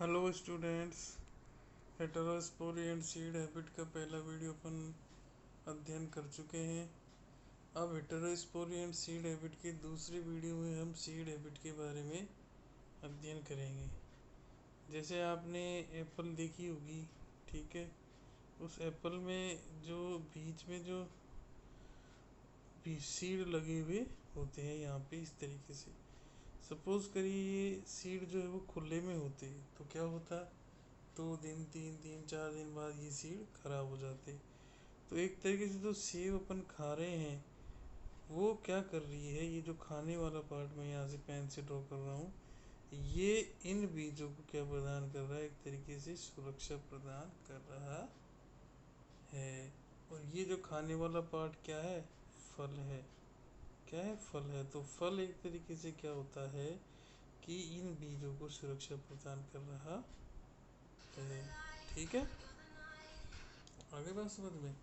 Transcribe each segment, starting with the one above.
Hello students, heterospory and seed habit का पहला video अपन अध्ययन कर चुके हैं। अब हेटेरोस्पोरी एंड सीड हैबिट की दूसरी वीडियो में हम सीड हैबिट के बारे में अध्ययन करेंगे। जैसे आपने एप्पल देखी होगी, ठीक है। उस एप्पल में जो बीच में जो सीड लगे हुए होते हैं यहाँ पे इस तरीके से। सपोज करिए ये सीड जो है वो खुले में होते हैं तो क्या होता, 2 दिन 3 दिन 4 दिन बाद ये सीड खराब हो जाते। तो एक तरीके से जो सेब अपन खा रहे हैं वो क्या कर रही है, ये जो खाने वाला पार्ट मैं यहाँ से पेन से ड्रॉ कर रहा हूँ, ये इन बीजों को क्या प्रदान कर रहा है, एक तरीके से सुरक्षा प्रदान कर रहा है। और ये जो खाने वाला पार्ट क्या है, फल है। क्या है, फल है। तो फल एक तरीके से क्या होता है कि इन बीजों को सुरक्षा प्रदान कर रहा है। ठीक है, आगे बात समझ में।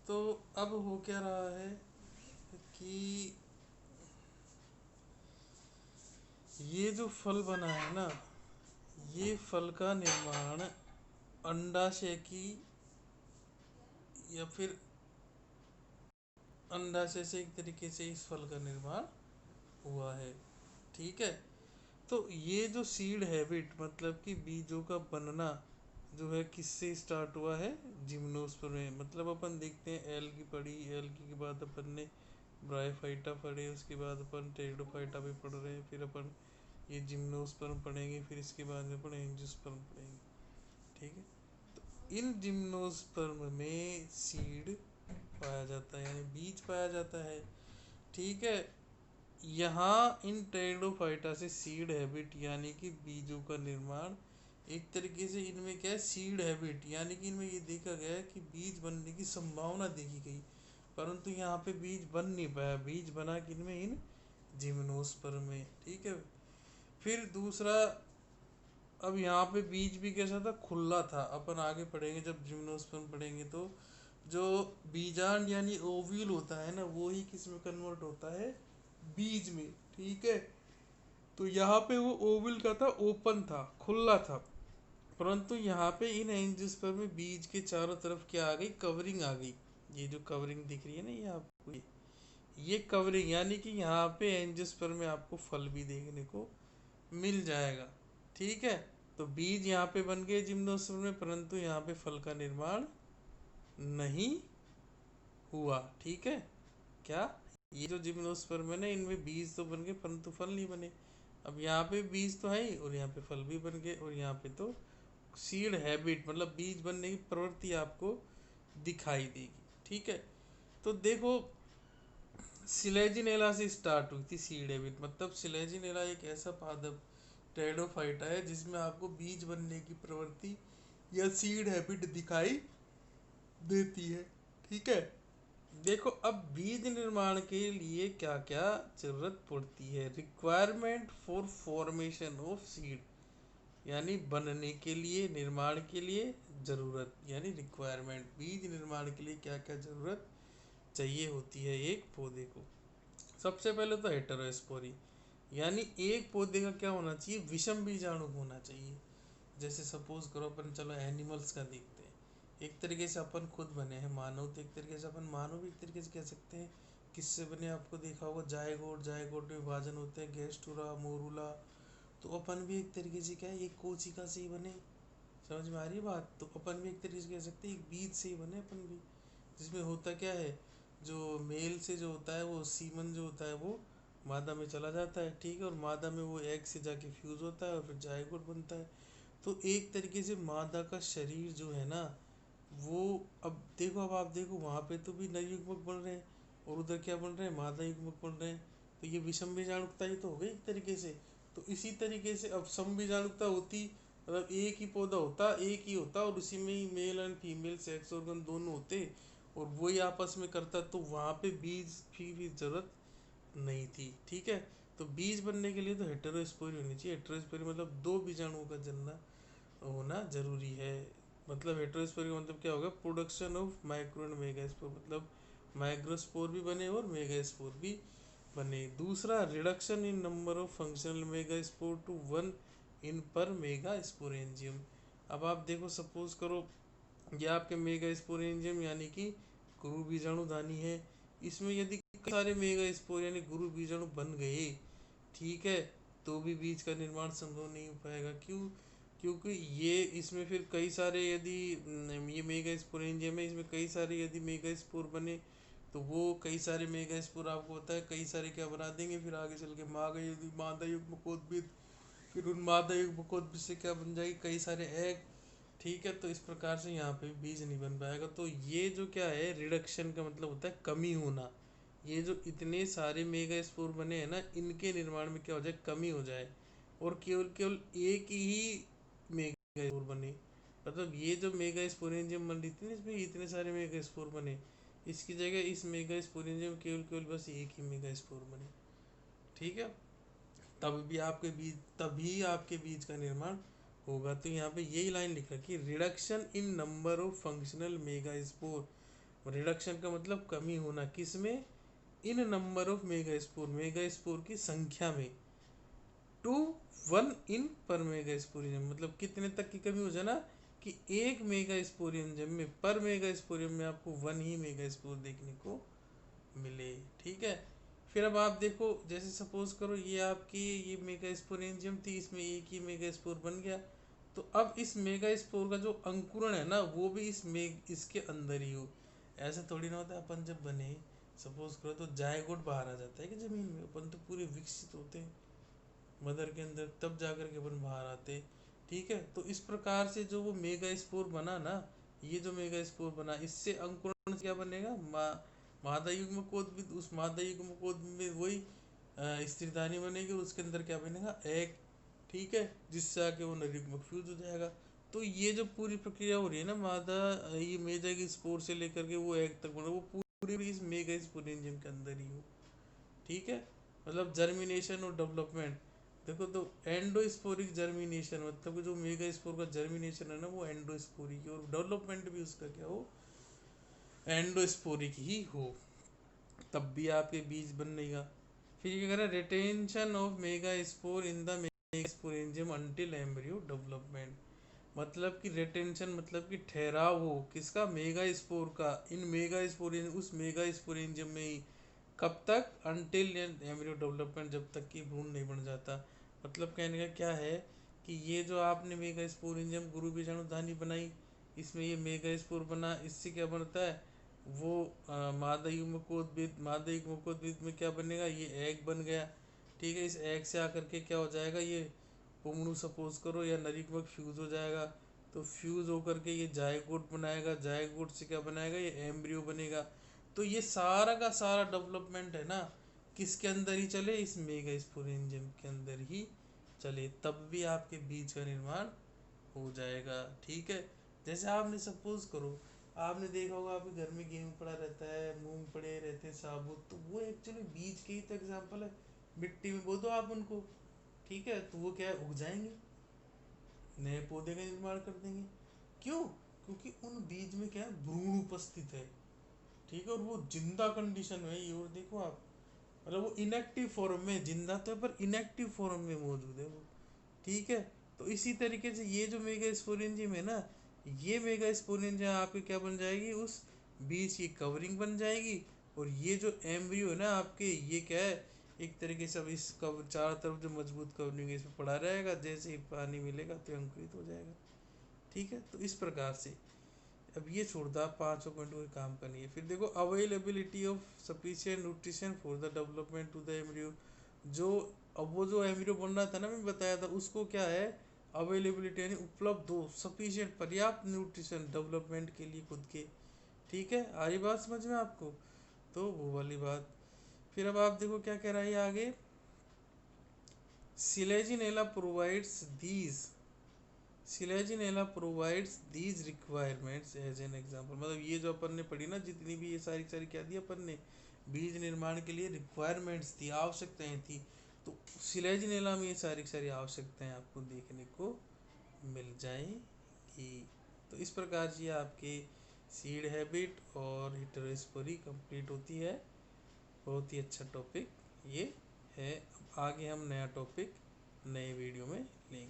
तो अब हो क्या रहा है कि ये जो फल बना है ना, ये फल का निर्माण अंडाशय की या फिर अंडाशय से एक तरीके से इस फल का निर्माण हुआ है। ठीक है। तो ये जो सीड हैबिट मतलब कि बीजों का बनना जो है किससे स्टार्ट हुआ है, जिम्नोस्पर्म में। मतलब अपन देखते हैं एल्गी पढ़ी, एल्गी के बाद अपन ने ब्रायोफाइटा पढ़े, उसके बाद अपन टेरिडोफाइटा भी पढ़ रहे हैं, फिर अपन ये जिम्नोस्पर्म पढ़ेंगे, फिर इसके बाद में अपन एंजियोस्पर्म पढ़ेंगे। ठीक है। तो इन जिम्नोस्पर्म में सीड पाया जाता है, यानी बीज पाया जाता है। ठीक है। यहाँ इन टेरिडोफाइटा से सीड हैबिट यानी कि बीजों का निर्माण एक तरीके से इनमें क्या है, सीड हैबिट यानी कि इनमें ये देखा गया है कि बीज बनने की संभावना देखी गई, परंतु यहाँ पे बीज बन नहीं पाया। बीज बना किनमें, इन जिम्नोस्पर्म में। ठीक है। फिर दूसरा, अब यहाँ पे बीज भी कैसा था, खुला था। अपन आगे पढ़ेंगे जब जिम्नोस्पर्म पढ़ेंगे तो जो बीजांड यानी ओव्यूल होता है ना, वो ही किस में कन्वर्ट होता है, बीज में। ठीक है। तो यहाँ पे वो ओवल का था, ओपन था, खुला था, परंतु यहाँ पे इन एंजियोस्पर्म में बीज के चारों तरफ क्या आ गई, कवरिंग आ गई। ये जो कवरिंग दिख रही है ना, ये आपको ये कवरिंग यानी कि यहाँ पे एंजियोस्पर्म में आपको फल भी देखने को मिल जाएगा। ठीक है। तो बीज यहाँ पे बन गए जिम्नोस्पर्म में, परंतु यहाँ पे फल का निर्माण नहीं हुआ। ठीक है। क्या, ये जो जिम्नोस्पर्म है ना, इनमें बीज तो बन गए परंतु फल नहीं बने। अब यहाँ पे बीज तो है ही और यहाँ पे फल भी बन गए, और यहाँ पे तो सीड हैबिट मतलब बीज बनने की प्रवृत्ति आपको दिखाई देगी। ठीक है। तो देखो, सिलेजिनेला से स्टार्ट हुई थी सीड हैबिट। मतलब सिलेजिनेला एक ऐसा पादप टेरिडोफाइटा है जिसमें आपको बीज बनने की प्रवृत्ति या सीड हैबिट दिखाई देती है। ठीक है। देखो, अब बीज निर्माण के लिए क्या क्या जरूरत पड़ती है, requirement for formation of seed यानी बनने के लिए, निर्माण के लिए जरूरत यानी रिक्वायरमेंट। बीज निर्माण के लिए क्या क्या जरूरत चाहिए होती है एक पौधे को। सबसे पहले तो हेटेरोस्पोरी यानी एक पौधे का क्या होना चाहिए, विषम बीजाणु होना चाहिए। जैसे सपोज करो अपन चलो एनिमल्स का देखते हैं। एक तरीके से अपन खुद बने हैं मानव, तो एक तरीके से अपन मानव भी एक तरीके से कह सकते हैं। किससे बने, आपको देखा होगा जायगोट, जायगोट में विभाजन होते हैं, गेस्टुरा, मोरूला। तो अपन भी एक तरीके से क्या है, एक कोशिका से ही बने। समझ में आ रही है बात। तो अपन भी एक तरीके से कह सकते हैं एक बीज से ही बने अपन भी। जिसमें होता क्या है, जो मेल से जो होता है वो सीमन जो होता है वो मादा में चला जाता है। ठीक है। और मादा में वो एग से जाके फ्यूज होता है और फिर जायगोट बनता है। तो एक तरीके से मादा का शरीर जो है ना वो, अब देखो, अब आप देखो वहाँ पे तो भी नर युग्मक बन रहे हैं और उधर क्या बन रहे हैं, मादा युग्मक बन रहे हैं। तो ये विषम बीजाणुकता ही तो हो गई एक तरीके से। तो इसी तरीके से अब सम बीजाणुकता होती, मतलब एक ही पौधा होता, एक ही होता और उसी में ही male and female sex organ दोनों होते और वही आपस में करता, तो वहाँ पे बीज की भी जरूरत नहीं थी। ठीक है। तो बीज बनने के लिए तो हेटेरोस्पोरी होनी चाहिए। हेटेरोस्पोरी मतलब दो बीजाणुओं का जन्म होना जरूरी है। मतलब हेटेरोस्पोरी का मतलब क्या होगा, production of micro and megaspore. मतलब माइक्रोस्पोर भी बने और मेगास्पोर भी बने। दूसरा, reduction in number of functional megaspore to one in per mega sporangium. अब आप देखो, सपोज करो ये आपके मेगा स्पोरेंजियम यानी कि गुरु बीजाणुधानी है, इसमें यदि कई सारे मेगा स्पोर यानी गुरु बीजाणु बन गए, ठीक है, तो भी बीज का निर्माण संभव नहीं हो पाएगा। क्यों? क्योंकि ये इसमें फिर कई सारे यदि ये मेगा स्पोरेंजियम है, इसमें कई सारे यदि मेगा स्पोर बने तो वो कई सारे मेगा स्पोर आपको होता है कई सारे क्या बना देंगे, फिर आगे चल के मादा युग्मकोद्भिद, फिर उन मादा युग्मकोद्भिद से क्या बन जाएगी, कई सारे एग। ठीक है, तो इस प्रकार से यहाँ पे बीज नहीं बन पाएगा। तो ये जो क्या है, रिडक्शन का मतलब होता है कमी होना। ये जो इतने सारे मेगा स्पोर बने हैं ना, इनके निर्माण में क्या हो जाए, कमी हो जाए, और केवल केवल एक ही मेगा स्पोर बने। मतलब ये जो मेगा स्पोरेंजियम बन रही थी ना, इसमें इतने सारे मेगा स्पोर बने, इसकी जगह इस मेगा स्पोरेंजियम केवल केवल बस एक ही मेगा स्पोर बने। ठीक है, तभी आपके बीज का निर्माण होगा। तो यहाँ पे यही लाइन लिख रखी है, reduction in number of functional mega spore. Reduction का मतलब कमी होना, किसमें, इन नंबर ऑफ मेगा स्पोर की संख्या में, to one in per mega स्पोरियम, मतलब कितने तक की कमी हो जाए ना, कि एक मेगा स्पोरियम में, पर मेगा स्पोरियम में आपको वन ही मेगा स्पोर देखने को मिले। ठीक है, फिर अब आप देखो, जैसे सपोज करो ये आपकी ये मेगा स्पोरेंजियम थी, इसमें एक ही मेगा स्पोर बन गया, तो अब इस मेगा स्पोर का जो अंकुरण है ना, वो भी इसके अंदर ही हो। ऐसा थोड़ी ना होता है, अपन जब बने सपोज करो तो जायगोट बाहर आ जाता है कि जमीन में, अपन तो पूरे विकसित होते हैं मदर के अंदर, तब जाकर के अपन बाहर आते। ठीक है, तो इस प्रकार से जो वो मेगा स्पोर बना ना, ये जो मेगा स्पोर बना, इससे अंकुरण क्या बनेगा, मादा युग्म कोद्भिद, उस मादा युग्म कोद्भिद में वही स्त्रीधानी बनेगी, उसके अंदर क्या बनेगा, एग। ठीक है, जिससे आके वो नरयुग्म फ्यूज हो जाएगा। तो ये जो पूरी प्रक्रिया हो रही है ना, ये मेगा की स्पोर से लेकर के वो एग तक बना, वो पूरी इस मेगा स्पोरेंजियम के अंदर ही हो। ठीक है, मतलब जर्मिनेशन और डेवलपमेंट देखो, तो एंडोस्पोरिक जर्मिनेशन, मतलब जो मेगा स्पोर का जर्मिनेशन है ना, वो एंडोस्पोरिक, और डेवलपमेंट भी उसका क्या हो, एंडोस्पोरिक ही हो, तब भी आपके बीज बन नहीं गा। फिर क्या करें, retention of mega spore in the mega sporangium until embryo development, मतलब कि रिटेंशन मतलब कि ठहराव हो, किसका, मेगा स्पोर का, इन मेगा स्पोरेंजियम, उस मेगा स्पोरेंजियम में ही, कब तक, अनटिल एम्ब्रियो डेवलपमेंट, जब तक कि भ्रूण नहीं बन जाता। मतलब कहने का क्या है कि ये जो आपने मेगा स्पोरेंजियम गुरु बीजाणुधानी बनाई, इसमें ये मेगा स्पोर बना, इससे क्या बनता है, वो मादा युग्मकोद्भिद में क्या बनेगा, ये एग बन गया। ठीक है, इस एग से आकर के क्या हो जाएगा, ये पुंगड़ू सपोज करो या नरयुग्मक फ्यूज हो जाएगा, तो फ्यूज होकर के ये जायगोट बनाएगा, जायगोट से क्या बनाएगा, ये एम्ब्रियो बनेगा। तो ये सारा का सारा डेवलपमेंट है ना, किसके अंदर ही चले, इस मेगा स्पोरेंजियम के अंदर ही चले, तब भी आपके बीज का निर्माण हो जाएगा। ठीक है, जैसे आपने सपोज करो, आपने देखा होगा आपके घर में गेहूं पड़ा रहता है, मूंग पड़े रहते हैं साबुत, तो वो एक्चुअली बीज के ही तो एग्जाम्पल है। मिट्टी में बो दो आप उनको, ठीक है, तो वो क्या है, उग जाएंगे, नए पौधे का निर्माण कर देंगे। क्यों? क्योंकि उन बीज में क्या है, भ्रूण उपस्थित है। ठीक है, और वो जिंदा कंडीशन में है, ये और देखो आप, मतलब वो इनएक्टिव फॉर्म में, जिंदा तो है पर इनएक्टिव फॉर्म में मौजूद है वो। ठीक है, तो इसी तरीके से ये जो मेगा स्पोरेंजियम है ना, ये मेगा स्पोरेंजियम आपके क्या बन जाएगी, उस बीज की कवरिंग बन जाएगी। और ये जो एम्ब्रियो है ना आपके, ये क्या है, एक तरीके से अब इस कवर चारों तरफ जो मजबूत कवरिंग है इसमें पड़ा रहेगा, जैसे ही पानी मिलेगा तो अंकुरित हो जाएगा। ठीक है, तो इस प्रकार से अब ये छोड़ दो, आप 5 पॉइंट को काम करनी है। फिर देखो, availability of sufficient nutrition for the development to the embryo, जो अब वो जो एम्ब्रियो बन रहा था ना, मैं बताया था उसको क्या है, अवेलेबिलिटी यानी उपलब्ध हो, सफिशिएंट पर्याप्त न्यूट्रिशन डेवलपमेंट के लिए खुद के। ठीक है, आ रही बात समझ में आपको, तो वो वाली बात। फिर अब आप देखो क्या कह रहा है आगे, Selaginella provides these Selaginella provides these requirements as an example, मतलब ये जो अपन ने पढ़ी ना, जितनी भी ये सारी सारी क्या दी अपन ने, बीज निर्माण के लिए रिक्वायरमेंट्स थी, आवश्यकताएं थी, तो सिलेजिनेला में ये सारी सारी आवश्यकताएं आपको देखने को मिल जाएगी। तो इस प्रकार से आपके सीड हैबिट और हिटरोस्पोरी कंप्लीट होती है। बहुत ही अच्छा टॉपिक ये है। अब आगे हम नया टॉपिक नए वीडियो में लेंगे।